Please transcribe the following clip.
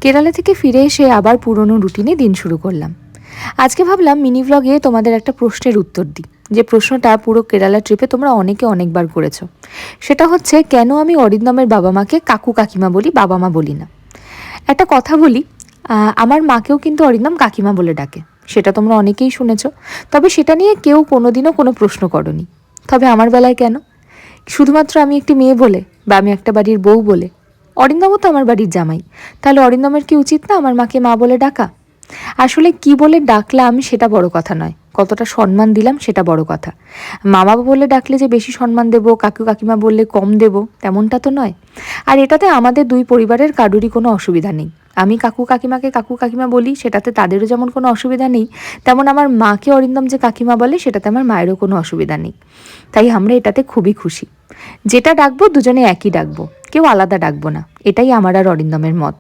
কেরালা থেকে ফিরে এসে আবার পুরনো রুটিনে দিন শুরু করলাম। আজকে ভাবলাম মিনি ভ্লগে তোমাদের একটা প্রশ্নের উত্তর দিই, যে প্রশ্নটা পুরো কেরালা ট্রিপে তোমরা অনেকে অনেকবার করেছো। সেটা হচ্ছে, কেন আমি অরিন্দমের বাবা মাকে কাকু কাকিমা বলি, বাবা মা বলি না। একটা কথা বলি, আমার মাকেও কিন্তু অরিন্দম কাকিমা বলে ডাকে, সেটা তোমরা অনেকেই শুনেছ। তবে সেটা নিয়ে কেউ কোনোদিনও কোনো প্রশ্ন করনি। তবে আমার বেলায় কেন? শুধুমাত্র আমি একটি মেয়ে বলে, বা আমি একটা বাড়ির বউ বলে? অরিন্দমও তো আমার বাড়ির জামাই। তাহলে অরিন্দমের কি উচিত না আমার মাকে মা বলে ডাকা? আসলে কি বলে ডাকলাম সেটা বড় কথা নয়, কতটা সম্মান দিলাম সেটা বড় কথা। মামা বলে ডাকলে যে বেশি সম্মান দেব, কাকু কাকিমা বললে কম দেব, তেমনটা তো নয়। আর এটাতে আমাদের দুই পরিবারের কারুরই কোনো অসুবিধা নেই। আমি কাকু কাকিমাকে কাকু কাকিমা বলি, সেটাতে তাদেরও যেমন কোনো অসুবিধা নেই, তেমন আমার মাকে অরিন্দম যে কাকিমা বলে সেটাতে আমার মায়েরও কোনো অসুবিধা নেই। তাই আমরা এটাতে খুবই খুশি। যেটা ডাকবো দুজনে একই ডাকবো, কেউ আলাদা ডাকবো না। এটাই আমার আর অরিন্দমের মত।